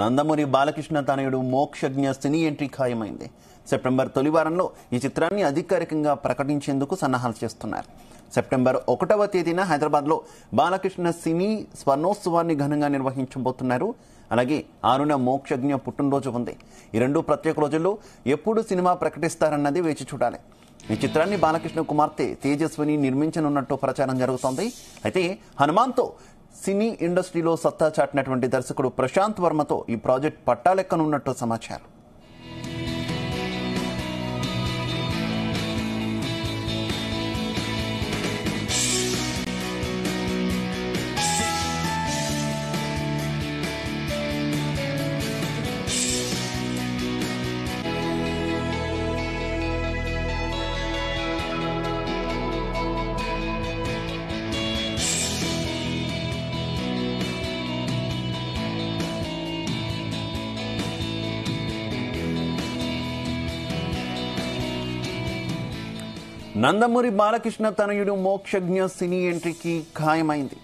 నందమూరి బాలకృష్ణ తనయుడు మోక్షజ్ఞ సినీ entry ఖాయమైంది. September తొలి వారంలో ఈ చిత్రాన్ని అధికారికంగా ప్రకటించేందుకు సన్నాహాలు చేస్తున్నారు. సెప్టెంబర్ 1వ తేదీన హైదరాబాద్లో బాలకృష్ణ సినీ స్వర్ణోత్సవాన్ని ఘనంగా నిర్వహించబోతున్నారు. అలాగే 6న మోక్షజ్ఞ పుట్టినరోజు ఉంది. ఈ రెండు ప్రత్యేక రోజుల్లో ఎప్పుడు సినిమా ప్రకటిస్తారన్నది వేచి చూడాలి. ఈ చిత్రాన్ని బాలకృష్ణ కుమార్తె తేజస్విని నిర్మించనున్నట్టు ప్రచారం జరుగుతోంది. అయితే హనుమాన్తో సినీ ఇండస్ట్రీలో సత్తా చాటినటువంటి దర్శకుడు ప్రశాంత్ వర్మతో ఈ ప్రాజెక్ట్ పట్టాలెక్కనున్నట్టు సమాచారం. నందమూరి బాలకృష్ణ తనయుడు మోక్షజ్ఞ సినీ ఎంట్రీకి ఖాయమైంది.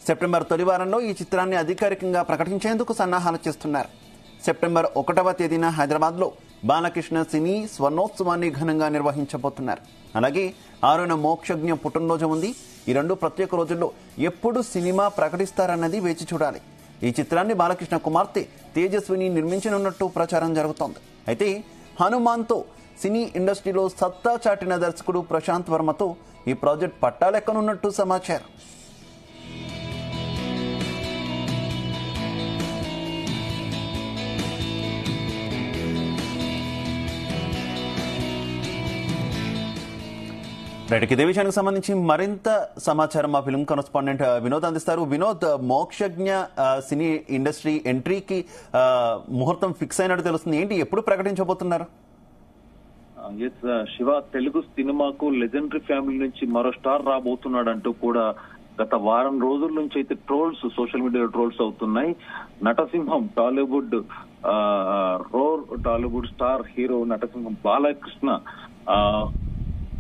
సెప్టెంబర్ తొలి వారంలో ఈ చిత్రాన్ని అధికారికంగా ప్రకటించేందుకు సన్నాహాలు చేస్తున్నారు. సెప్టెంబర్ 1వ తేదీన హైదరాబాద్లో బాలకృష్ణ సినీ స్వర్ణోత్సవాన్ని ఘనంగా నిర్వహించబోతున్నారు. అలాగే 6న మోక్షజ్ఞ పుట్టినరోజు ఉంది. ఈ రెండు ప్రత్యేక రోజుల్లో ఎప్పుడు సినిమా ప్రకటిస్తారన్నది వేచి చూడాలి. ఈ చిత్రాన్ని బాలకృష్ణ కుమార్తె తేజస్విని నిర్మించనున్నట్టు ప్రచారం జరుగుతోంది. అయితే హనుమాన్తో సినీ ఇండస్ట్రీలో సత్తా చాటిన దర్శకుడు ప్రశాంత్ వర్మతో ఈ ప్రాజెక్ట్ పట్టాలెక్కనున్నట్టు సమాచారం. ఇదే విషయానికి సంబంధించి మరింత సమాచారం మా ఫిల్మ్ కరెస్పాండెంట్ వినోద్ అందిస్తారు. వినోద్, మోక్షజ్ఞ సినీ ఇండస్ట్రీ ఎంట్రీకి ముహూర్తం ఫిక్స్ అయినట్టు తెలుస్తుంది. ఏంటి, ఎప్పుడు ప్రకటించబోతున్నారు? శివ, తెలుగు సినిమాకు లెజెండరీ ఫ్యామిలీ నుంచి మరో స్టార్ రాబోతున్నాడంటూ కూడా గత వారం రోజుల నుంచి అయితే ట్రోల్స్, సోషల్ మీడియాలో ట్రోల్స్ అవుతున్నాయి. నటసింహం టాలీవుడ్ స్టార్ హీరో నటసింహం బాలకృష్ణ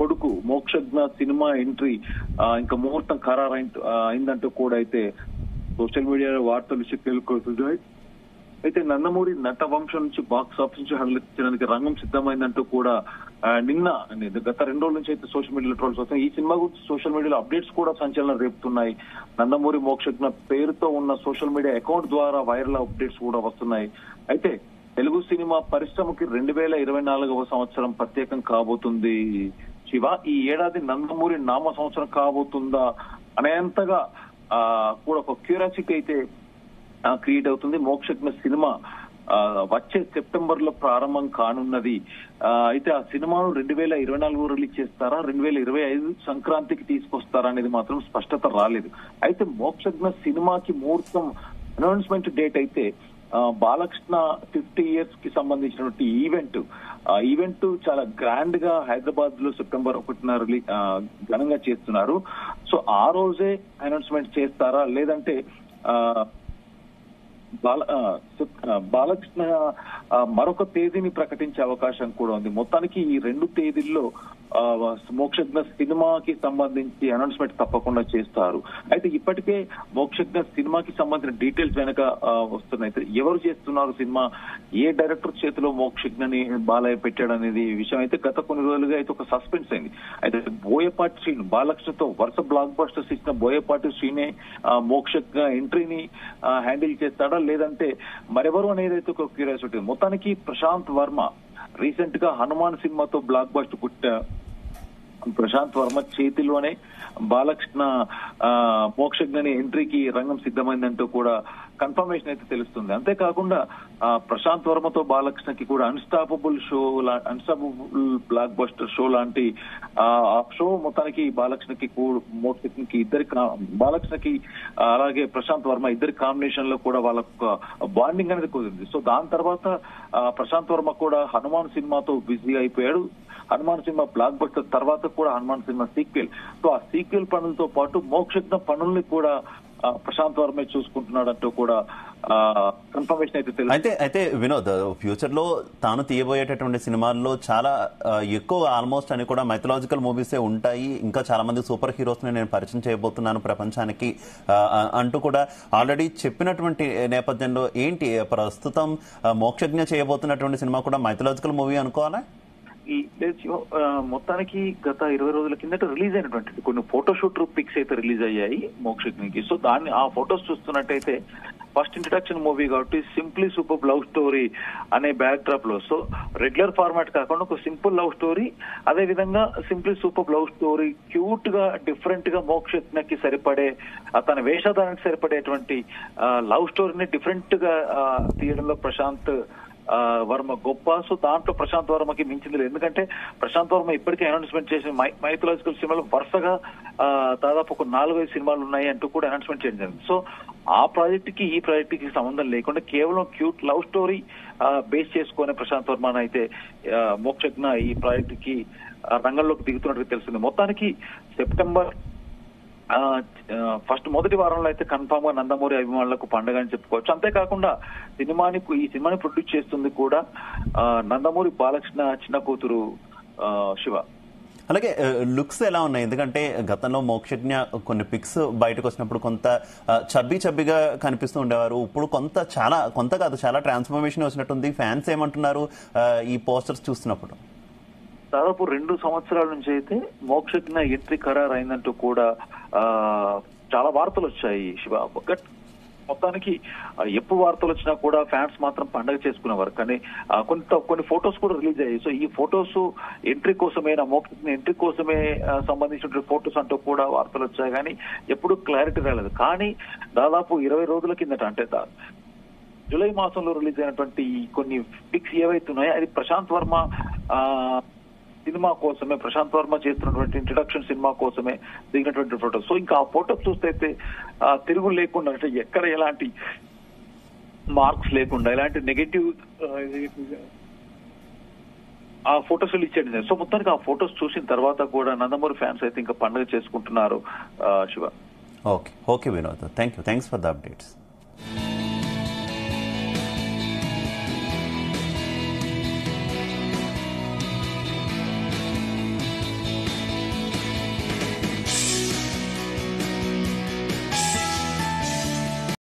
కొడుకు మోక్షజ్ఞ సినిమా ఎంట్రీ ఇంకా ముహూర్తం ఖరారు అయిందంటూ కూడా అయితే సోషల్ మీడియాలో వార్తలు చెప్పుకొస్తున్నాయి. అయితే నందమూరి నట వంశం నుంచి బాక్స్ ఆఫీస్ నుంచి హడలెత్తించడానికి రంగం సిద్ధమైందంటూ కూడా గత 2 రోజుల నుంచి అయితే సోషల్ మీడియాలో ట్రోల్స్ వస్తున్నాయి. ఈ సినిమా గురించి సోషల్ మీడియాలో అప్డేట్స్ కూడా సంచలనం రేపుతున్నాయి. నందమూరి మోక్షజ్ఞ పేరుతో ఉన్న సోషల్ మీడియా అకౌంట్ ద్వారా వైరల్ అప్డేట్స్ కూడా వస్తున్నాయి. అయితే తెలుగు సినిమా పరిశ్రమకి 2024వ సంవత్సరం ప్రత్యేకం కాబోతుంది. శివ, ఈ ఏడాది నందమూరి నామ సంవత్సరం కాబోతుందా అనేంతగా కూడా ఒక క్యూరియాసిటీ అయితే క్రియేట్ అవుతుంది. మోక్షజ్ఞ సినిమా వచ్చే సెప్టెంబర్ లో ప్రారంభం కానున్నది. అయితే ఆ సినిమాను 2024 రిలీజ్ చేస్తారా, 2025 సంక్రాంతికి తీసుకొస్తారా అనేది మాత్రం స్పష్టత రాలేదు. అయితే మోక్షజ్ఞ సినిమాకి ముహూర్తం అనౌన్స్మెంట్ డేట్ అయితే బాలకృష్ణ 50 years కి సంబంధించినటువంటి ఈవెంట్ చాలా గ్రాండ్ గా హైదరాబాద్ లో సెప్టెంబర్ 1న ఘనంగా చేస్తున్నారు. సో ఆ రోజే అనౌన్స్మెంట్ చేస్తారా, లేదంటే బాలకృష్ణ మరొక తేదీని ప్రకటించే అవకాశం కూడా ఉంది. మొత్తానికి ఈ 2 తేదీల్లో మోక్షజ్ఞ సినిమాకి సంబంధించి అనౌన్స్మెంట్ తప్పకుండా చేస్తారు. అయితే ఇప్పటికే మోక్షజ్ఞ సినిమాకి సంబంధించిన డీటెయిల్స్ వెనక వస్తున్నాయి. ఎవరు చేస్తున్నారు సినిమా, ఏ డైరెక్టర్ చేతిలో మోక్షజ్ఞని బాలయ్య పెట్టాడు అనేది విషయం అయితే గత కొన్ని రోజులుగా అయితే ఒక సస్పెన్స్ అయింది. అయితే బోయపాటి శ్రీను బాలకృష్ణతో వరుస బ్లాక్ బస్టర్స్ ఇచ్చిన బోయపాటి శ్రీనే మోక్షజ్ఞ ఎంట్రీని హ్యాండిల్ చేస్తాడా, లేదంటే మరెవరు అనేది అయితే ఒక క్యూరియాసిటీ. మొత్తానికి ప్రశాంత్ వర్మ రీసెంట్ గా హనుమాన్ సినిమాతో బ్లాక్ బస్టర్ పుట్టిన ప్రశాంత్ వర్మ చేతిలోనే బాలకృష్ణ మోక్షజ్ఞని ఎంట్రీకి రంగం సిద్ధమైందంటూ కూడా కన్ఫర్మేషన్ అయితే తెలుస్తుంది. అంతేకాకుండా ప్రశాంత్ వర్మతో బాలకృష్ణకి కూడా అన్స్టాపబుల్ బ్లాక్ బస్టర్ షో లాంటి ఆ షో మొత్తానికి బాలకృష్ణకి మోక్షజ్ఞకి బాలకృష్ణకి అలాగే ప్రశాంత్ వర్మ ఇద్దరి కాంబినేషన్ లో కూడా వాళ్ళకు బాండింగ్ అనేది కుదిరింది. సో దాని తర్వాత ప్రశాంత్ వర్మ కూడా హనుమాన్ సినిమాతో బిజీ అయిపోయాడు. హనుమాన్ సినిమా బ్లాక్ బస్టర్ తర్వాత కూడా హనుమాన్ సినిమా సీక్వెల్. సో ఆ సీక్వెల్ పనులతో పాటు మోక్షజ్ఞ పనుల్ని కూడా ప్రశాంత్ వర్మే చూసుకుంటున్నాడంటూ కూడా కన్ఫర్మేషన్ అయితే తెలుసు. అయితే వినోద్, ఫ్యూచర్ లో తాను తీయబోయేటటువంటి సినిమాల్లో చాలా ఎక్కువ ఆల్మోస్ట్ అని కూడా మైథలాజికల్ మూవీసే ఉంటాయి, ఇంకా చాలా మంది సూపర్ హీరోస్ ని నేను పరిచయం చేయబోతున్నాను ప్రపంచానికి అంటూ కూడా ఆల్రెడీ చెప్పినటువంటి నేపథ్యంలో ఏంటి ప్రస్తుతం మోక్షజ్ఞ చేయబోతున్నటువంటి సినిమా కూడా మైథలాజికల్ మూవీ అనుకోవాలా? మొత్తానికి గత 20 రోజుల కిందట రిలీజ్ అయినటువంటి కొన్ని ఫోటోషూట్ పిక్స్ అయితే రిలీజ్ అయ్యాయి మోక్షజ్ఞకి. సో ఆ ఫొటోస్ చూస్తున్నట్టయితే ఫస్ట్ ఇంట్రడక్షన్ మూవీ కాబట్టి సింప్లీ సూపర్ లవ్ స్టోరీ అనే బ్యాక్ డ్రాప్ లో, సో రెగ్యులర్ ఫార్మాట్ కాకుండా ఒక సింపుల్ లవ్ స్టోరీ, అదే విధంగా simply super love story cute గా డిఫరెంట్ గా మోక్షజ్ఞకి సరిపడే తన వేషధారానికి సరిపడేటువంటి లవ్ స్టోరీని డిఫరెంట్ గా తీయడంలో ప్రశాంత్ వర్మ గొప్ప. సో దాంట్లో ప్రశాంత్ వర్మకి మించింది లేదు, ఎందుకంటే ప్రశాంత్ వర్మ ఇప్పటికే అనౌన్స్మెంట్ చేసిన మైథలాజికల్ సినిమాలు వరుసగా దాదాపు ఒక 4-5 సినిమాలు ఉన్నాయి అంటూ కూడా అనౌన్స్మెంట్ చేయడం జరిగింది. సో ఆ ప్రాజెక్ట్ కి ఈ ప్రాజెక్ట్ కి సంబంధం లేకుండా కేవలం క్యూట్ లవ్ స్టోరీ బేస్ చేసుకునే ప్రశాంత్ వర్మ అయితే మోక్షజ్ఞ ఈ ప్రాజెక్ట్ కి రంగంలోకి దిగుతున్నట్టు తెలిసింది. మొత్తానికి సెప్టెంబర్ మొదటి వారంలో అయితే కన్ఫామ్ గా నందమూరి అభిమానులకు పండుగ అని చెప్పుకోవచ్చు. అంతేకాకుండా ఈ సినిమాని ప్రొడ్యూస్ చేస్తుంది కూడా నందమూరి బాలకృష్ణ చిన్న కూతురు శివ. అలాగే లుక్స్ ఎలా ఉన్నాయి? ఎందుకంటే గతంలో మోక్షజ్ఞ కొన్ని పిక్స్ బయటకు వచ్చినప్పుడు కొంత చబ్బిగా కనిపిస్తూ ఉండేవారు, ఇప్పుడు కొంత కాదు చాలా ట్రాన్స్ఫర్మేషన్ వచ్చినట్టుంది. ఫ్యాన్స్ ఏమంటున్నారు ఈ పోస్టర్స్ చూస్తున్నప్పుడు? దాదాపు 2 సంవత్సరాల నుంచి అయితే మోక్షజ్ఞ ఎంట్రీ ఖరారు అయిందంటూ కూడా చాలా వార్తలు వచ్చాయి శివ. మొత్తానికి ఎప్పుడు వార్తలు వచ్చినా కూడా ఫ్యాన్స్ మాత్రం పండగ చేసుకునేవారు, కానీ కొన్ని ఫొటోస్ కూడా రిలీజ్ అయ్యాయి. సో ఈ ఫొటోస్ ఎంట్రీ కోసమే, మోక్షజ్ఞ ఎంట్రీ కోసమే సంబంధించిన ఫొటోస్ అంటూ కూడా వార్తలు వచ్చాయి, కానీ ఎప్పుడు క్లారిటీ రాలేదు. కానీ దాదాపు 20 రోజుల కిందట, అంటే జూలై మాసంలో రిలీజ్ అయినటువంటి కొన్ని పిక్స్ ఏవైతున్నాయో అది ప్రశాంత్ వర్మ సినిమా కోసమే, ప్రశాంత్ వర్మ చేస్తున్నటువంటి ఇంట్రడక్షన్ సినిమా కోసమే దిగినటువంటి ఫోటోస్. సో ఇంకా ఆ ఫోటోస్ చూస్తే అయితే తిరుగు లేకుండా, అంటే ఎక్కడ ఎలాంటి మార్క్స్ లేకుండా, ఎలాంటి నెగటివ్ ఆ ఫోటోస్ ఇచ్చేది. సో మొత్తానికి ఆ ఫోటోస్ చూసిన తర్వాత కూడా నందమూరి ఫ్యాన్స్ అయితే ఇంకా పండుగ చేసుకుంటున్నారు Shiva. Okay Vinod, thanks for the updates.